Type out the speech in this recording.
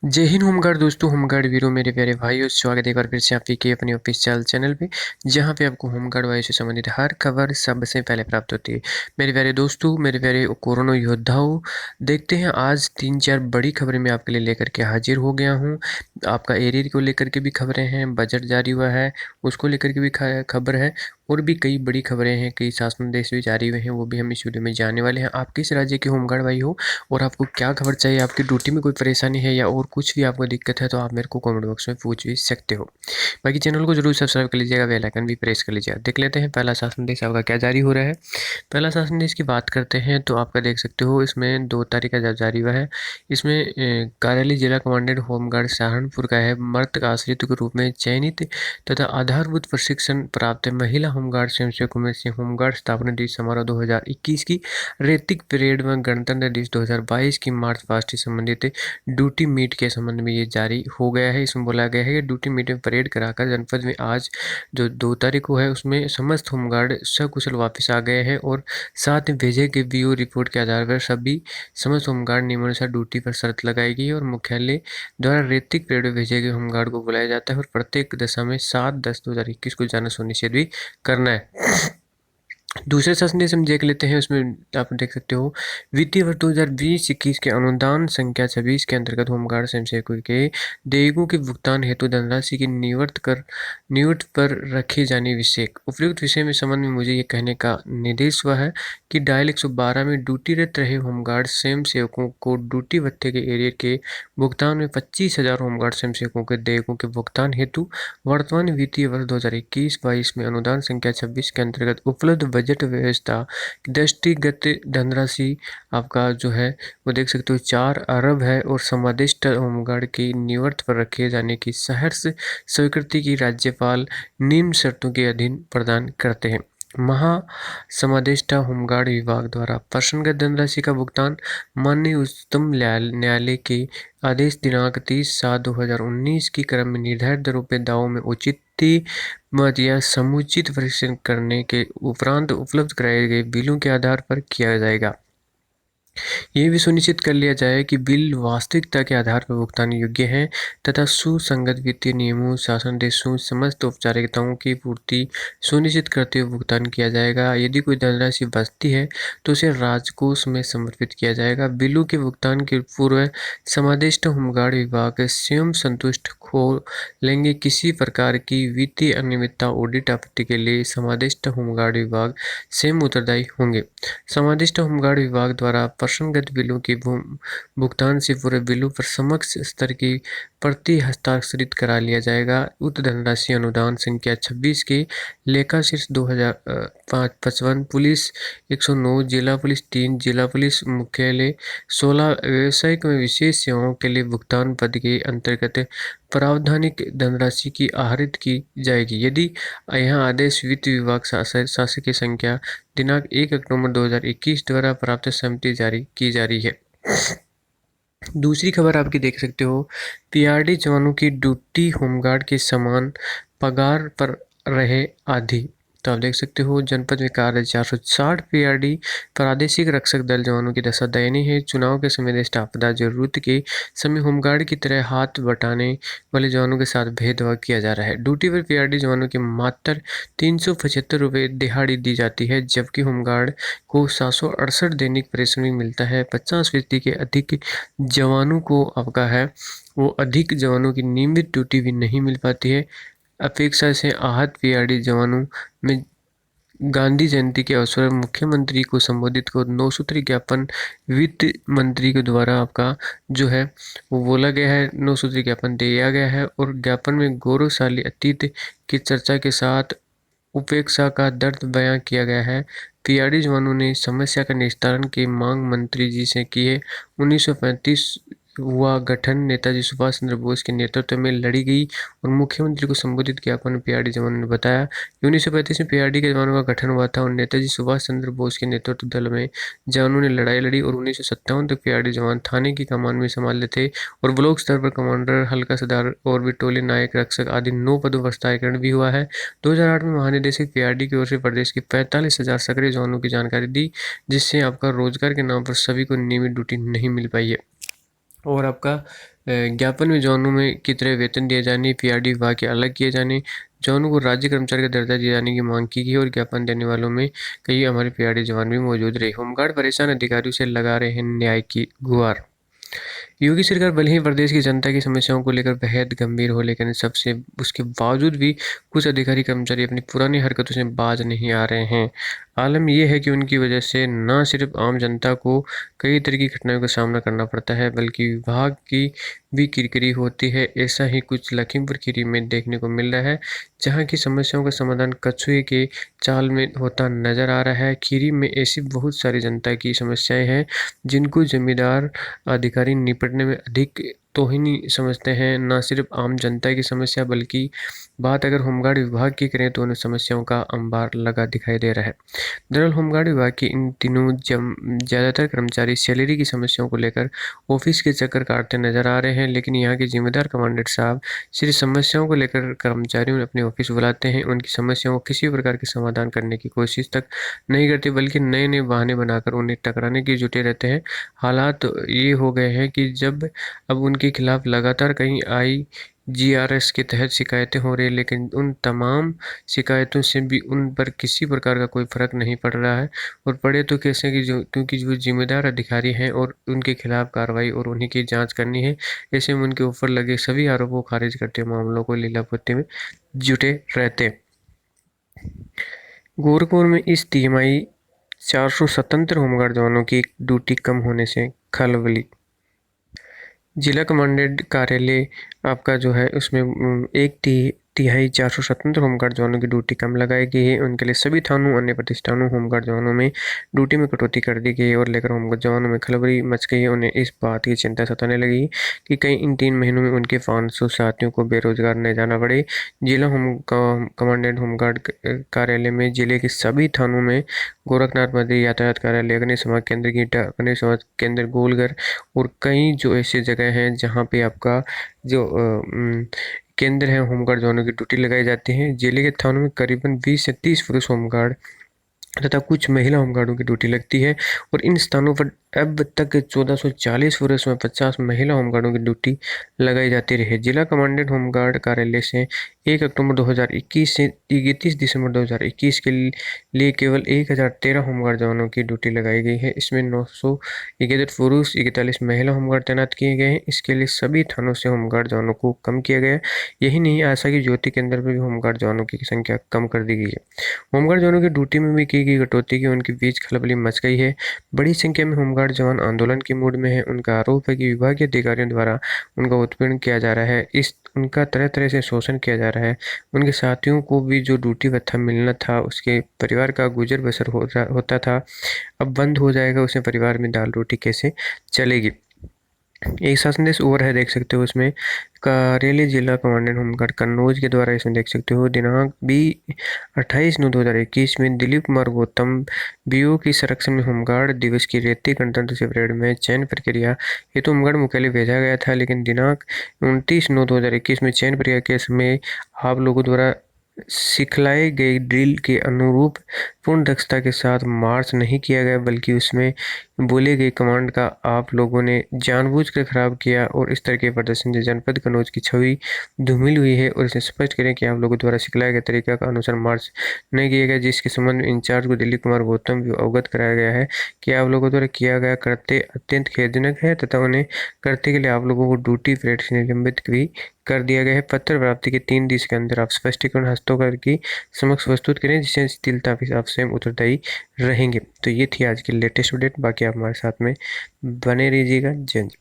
जय हिंद होमगार्ड दोस्तों, होमगार्ड वीरों, मेरे प्यारे भाइयों, स्वागत है एक बार फिर से आपके अपने ऑफिशियल चैनल पे, जहां पे आपको होमगार्ड वायु से संबंधित हर खबर सबसे पहले प्राप्त होती है। मेरे प्यारे दोस्तों, मेरे प्यारे कोरोना योद्धाओं, देखते हैं आज 3-4 बड़ी खबरें मैं आपके लिए लेकर के हाजिर हो गया हूँ। आपका एरियर को लेकर के भी खबरें हैं, बजट जारी हुआ है उसको लेकर के भी खबर है, और भी कई बड़ी खबरें हैं, कई शासनादेश भी जारी हुए हैं, वो भी हम इस वीडियो में जानने वाले हैं। आप किस राज्य के होमगार्ड भाई हो और आपको क्या खबर चाहिए, आपकी ड्यूटी में कोई परेशानी है या और कुछ भी आपको दिक्कत है, तो आप मेरे को कमेंट बॉक्स में पूछ भी सकते हो। बाकी चैनल को जरूर सब्सक्राइब कर लीजिएगा, बेल आइकन भी प्रेस कर लीजिएगा। देख लेते हैं पहला शासन देश आपका क्या जारी हो रहा है। पहला शासन देश की बात करते हैं तो आपका देख सकते हो, इसमें 2 तारीख का जब जारी हुआ है। इसमें कार्यालय जिला कमांडेंट होमगार्ड सहारनपुर का है, मर्द आश्रित के रूप में चयनित तथा आधारभूत प्रशिक्षण प्राप्त महिला होमगार्ड स्वयंसेवकों में से होमगार्ड स्थापना दिवस समारोह 2021 की ऋतिक परेड में गणतंत्र दिवस 2022 की मार्च पास्ट से संबंधित ड्यूटी मीट के संबंध में ये जारी हो गया है। इसमें बोला गया है कि ड्यूटी मीट में परेड कराकर जनपद में आज जो 2 तारीख को है उसमें समस्त होमगार्ड सकुशल वापस आ गए हैं, और साथ में भेजे गए बीओ रिपोर्ट के आधार पर सभी समस्त होमगार्ड नियमानुसार ड्यूटी पर शर्त लगाई गई है, और मुख्यालय द्वारा ऋतिक परेड में भेजे गए होमगार्ड को बुलाया जाता है, और प्रत्येक दशा में 7/10/2021 को जाना सुनिश्चित भी करना है। दूसरे संदेश हम देख लेते हैं, उसमें आप देख सकते हो वित्तीय वर्ष 2020-21 के अनुदान संख्या 26 के अंतर्गत होमगार्ड स्वयंसेवकों के देयकों के भुगतान हेतु धनराशि की निवर्त पर रखे जाने विषय उपयुक्त विषय में संबंध में मुझे ये कहने का निर्देश हुआ है कि डायल 112 में ड्यूटीरत रहे होमगार्ड स्वयंसेवकों को ड्यूटी भत्ते के एरिया के भुगतान में 25,000 होमगार्ड स्वयंसेवकों के देयकों के भुगतान हेतु वर्तमान वित्तीय वर्ष 2021-22 में अनुदान संख्या 26 के अंतर्गत उपलब्ध बजट व्यवस्था की दृष्टिगत धनराशि आपका जो है वो देख सकते हो 4 अरब है, और समादिष्ट होमगार्ड की निवर्त पर रखे जाने की सहर्ष स्वीकृति की राज्यपाल निम्न शर्तों के अधीन प्रदान करते हैं। समादेष्टा होमगार्ड विभाग द्वारा प्रसन्नगत धनराशि का भुगतान माननीय उच्चतम न्यायालय के आदेश दिनांक 30/7/2019 की क्रम में निर्धारित दरों पर दावों में उचित मत या समुचित परीक्षण करने के उपरांत उपलब्ध कराए गए बिलों के आधार पर किया जाएगा। ये भी सुनिश्चित कर लिया जाए कि बिल वास्तविकता के आधार पर भुगतान योग्य हैं तथा सुसंगत वित्तीय नियमों शासन देशों समस्त औपचारिकताओं की पूर्ति सुनिश्चित करते हुए भुगतान किया जाएगा। यदि कोई धनराशि बचती है तो उसे राजकोष में समर्पित किया जाएगा। बिलों के भुगतान के पूर्व समादिष्ट होमगार्ड विभाग स्वयं संतुष्ट हो लेंगे। किसी प्रकार की वित्तीय अनियमितता ऑडिट आपत्ति के लिए समादिष्ट होमगार्ड विभाग स्वयं उत्तरदायी होंगे। समादिष्ट होमगार्ड विभाग द्वारा प्रसन्नगत बिलों के भुगतान से पूरे बिलों पर समक्ष स्तर की प्रति हस्ताक्षरित करा लिया जाएगा। उक्त धनराशि अनुदान संख्या 26 के लेखा शीर्ष 2055 पुलिस 109, जिला पुलिस 3, जिला पुलिस मुख्यालय 16 व्यावसायिक में विशेष सेवाओं के लिए भुगतान पद के अंतर्गत प्रावधानिक धनराशि की आहरित की जाएगी। यदि यहाँ आदेश वित्त विभाग शासकीय संख्या दिनांक 1 अक्टूबर 2021 द्वारा प्राप्त सहमति जारी की जा रही है। दूसरी खबर आपकी देख सकते हो, पीआरडी जवानों की ड्यूटी होमगार्ड के समान पगार पर रहे आधी। तो आप देख सकते हो जनपद में कार्य 460 पीआरडी प्रादेशिक रक्षक दल जवानों की दशा दयनीय है। चुनाव के समय देश आपदा जरूरत के समय होमगार्ड की तरह हाथ बटाने वाले जवानों के साथ भेदभाव किया जा रहा है। ड्यूटी पर पीआरडी जवानों के मात्र 375 रुपये दिहाड़ी दी जाती है, जबकि होमगार्ड को 768 दैनिक परिश्रम मिलता है। 50% के अधिक जवानों को आपका है वो अधिक जवानों की नियमित ड्यूटी भी नहीं मिल पाती है। अपेक्षा से आहत पीआरडी जवानों में गांधी जयंती के अवसर पर मुख्यमंत्री को संबोधित को 9 सूत्री ज्ञापन वित्त मंत्री के द्वारा आपका जो है वो बोला गया है, 9 सूत्री ज्ञापन दिया गया है, और ज्ञापन में गौरवशाली अतीत की चर्चा के साथ उपेक्षा का दर्द बयां किया गया है। पीआरडी जवानों ने समस्या का निस्तारण की मांग मंत्री जी से की है। 1935 हुआ गठन नेताजी सुभाष चंद्र बोस के नेतृत्व में लड़ी गई, और मुख्यमंत्री को संबोधित ज्ञापन पीआरडी जवानों ने बताया कि 1935 में पीआरडी के जवानों का गठन हुआ था, और नेताजी सुभाष चंद्र बोस के नेतृत्व दल में जवानों ने लड़ाई लड़ी, और 1957 तक पीआरडी जवान थाने की कमान में संभाले थे, और ब्लॉक स्तर पर कमांडर, हल्का सरदार और बिटोली नायक रक्षक आदि 9 पदों पर स्थायीकरण भी हुआ है। 2008 में महानिदेशक पीआरडी की ओर से प्रदेश के 45,000 सक्रिय जवानों की जानकारी दी, जिससे आपका रोजगार के नाम पर सभी को नियमित ड्यूटी नहीं मिल पाई है। और आपका ज्ञापन में जवानों में की तरह वेतन दिए जाने, पीआरडी विभाग के अलग किए जाने, जवानों को राज्य कर्मचारी का दर्जा दिए जाने की मांग की गई और ज्ञापन देने वालों में कई हमारे पीआरडी जवान भी मौजूद रहे। होमगार्ड परेशान अधिकारियों से लगा रहे हैं न्याय की गुहार। योगी सरकार भले ही प्रदेश की जनता की समस्याओं को लेकर बेहद गंभीर हो, लेकिन सबसे उसके बावजूद भी कुछ अधिकारी कर्मचारी अपनी पुरानी हरकतों से बाज नहीं आ रहे हैं। आलम यह है कि उनकी वजह से न सिर्फ आम जनता को कई तरह की घटनाओं का सामना करना पड़ता है, बल्कि विभाग की भी किरकिरी होती है। ऐसा ही कुछ लखीमपुर खीरी में देखने को मिल रहा है, जहां की समस्याओं का समाधान कछुए के चाल में होता नजर आ रहा है। खीरी में ऐसी बहुत सारी जनता की समस्याएं हैं जिनको जमींदार अधिकारी निपटने में अधिक तोहिनी समझते हैं। न सिर्फ आम जनता की समस्या, बल्कि बात अगर होमगार्ड विभाग की करें तो उन समस्याओं का अंबार लगा दिखाई दे रहा है। दरअसल होमगार्ड विभाग के इन दिनों ज़्यादातर कर्मचारी सैलरी की समस्याओं को लेकर ऑफिस के चक्कर काटते नजर आ रहे हैं, लेकिन यहाँ के जिम्मेदार कमांडेंट साहब सिर्फ समस्याओं को लेकर कर्मचारियों अपने ऑफिस बुलाते हैं, उनकी समस्याओं को किसी प्रकार के समाधान करने की कोशिश तक नहीं करते, बल्कि नए नए बहाने बनाकर उन्हें टकराने की जुटे रहते हैं। हालात तो ये हो गए हैं कि जब अब उनके खिलाफ लगातार कहीं IGRS के तहत शिकायतें हो रही है, लेकिन उन तमाम शिकायतों से भी उन पर किसी प्रकार का कोई फर्क नहीं पड़ रहा है। और पड़े तो कैसे कि जो क्योंकि जो जिम्मेदार अधिकारी हैं और उनके खिलाफ कार्रवाई और उन्हीं की जांच करनी है, ऐसे में उनके ऊपर लगे सभी आरोपों को खारिज करते मामलों को लीलापोती में जुटे रहते। गोरखपुर में इस तिमाही 400 स्वतंत्र होमगार्ड जवानों की ड्यूटी कम होने से खलबली। जिला कमांडेंट कार्यालय आपका जो है उसमें एक तिहाई 400 स्वतंत्र होमगार्ड जवानों की ड्यूटी कम लगाई गई है। उनके लिए सभी थानों अन्य प्रतिष्ठानों होमगार्ड जवानों में ड्यूटी में कटौती कर दी गई है और लेकर होमगार्ड जवानों में खलबली मच गई है। उन्हें इस बात की चिंता सताने लगी कि कहीं इन 3 महीनों में उनके 500 साथियों को बेरोजगार न जाना पड़े। जिला कमांडेंट होमगार्ड कार्यालय में जिले के सभी थानों में गोरखनाथ मध्य यातायात कार्यालय, अग्निशमन केंद्र गीटा, अग्निशमन केंद्र गोलघर और कई जो ऐसी जगह हैं जहाँ पे आपका जो केंद्र है होमगार्ड जवानों की ड्यूटी लगाई जाती है। जिले के थानों में करीबन 20 से 30 पुरुष होमगार्ड तथा कुछ महिला होमगार्डों की ड्यूटी लगती है और इन स्थानों पर अब तक 1440 पुरुष में 50 महिला होमगार्डों की ड्यूटी लगाई जाती रही। जिला कमांडेंट होमगार्ड कार्यालय से 1 अक्टूबर 2021 से 31 दिसंबर 2021 के लिए केवल 1013 होमगार्ड जवानों की ड्यूटी लगाई गई है। इसमें 961 पुरुष 41 महिला होमगार्ड तैनात किए गए हैं। इसके लिए सभी थानों से होमगार्ड जवानों को कम किया गया। यही नहीं, आशा की ज्योति केंद्र पर भी होमगार्ड जवानों की संख्या कम कर दी गई है। होमगार्ड जवानों की ड्यूटी में भी की गई कटौती की उनके बीच खलबली मच गई है। बड़ी संख्या में होमगार्ड जवान आंदोलन के मूड में है। उनका आरोप है कि विभागीय अधिकारियों द्वारा उनका उत्पीड़न किया जा रहा है, उनका तरह तरह से शोषण किया जा रहा है। उनके साथियों को भी जो ड्यूटी भत्ता मिलना था, उसके परिवार का गुजर बसर होता था, अब बंद हो जाएगा। उसे परिवार में दाल रोटी कैसे चलेगी। एक संदेश और है, देख सकते हो उसमें कार्यालय जिला कमांडेंट होमगार्ड कन्नौज के द्वारा, इसमें देख सकते हो दिनांक 28/9/2021 में दिलीप कुमार गौतम BO की संरक्षण में होमगार्ड दिवस की रेती गणतंत्र परेड में चयन प्रक्रिया हेतु होमगार्ड मुख्यालय भेजा गया था, लेकिन दिनांक 29/9/2021 में चयन प्रक्रिया के समय आप लोगों द्वारा सिखलाए गए ड्रिल के अनुरूप पूर्ण दक्षता के साथ मार्च नहीं किया गया, बल्कि उसमें बोले गए कमांड का आप लोगों ने जानबूझकर खराब किया और इस तरह के प्रदर्शन से जनपद कन्नौज की छवि धूमिल हुई है। और इसे स्पष्ट करें कि आप लोगों द्वारा सिखलाए गए तरीका का अनुसार मार्च नहीं किया गया, जिसके संबंध में इंचार्ज को दिलीप कुमार गौतम भी अवगत कराया गया है कि आप लोगों द्वारा किया गया कृत्य अत्यंत खेदजनक है तथा उन्हें करते के लिए आप लोगों को ड्यूटी परेड से निलंबित भी कर दिया गया है। पत्र प्राप्ति के 3 दिन के अंदर आप स्पष्टीकरण हस्तों की समक्ष प्रस्तुत करें, जिससे शिथिलता भी आप स्वयं उत्तरदायी रहेंगे। तो ये थी आज की लेटेस्ट अपडेट। बाकी आप हमारे साथ में बने रहिएगा। जय हिंद।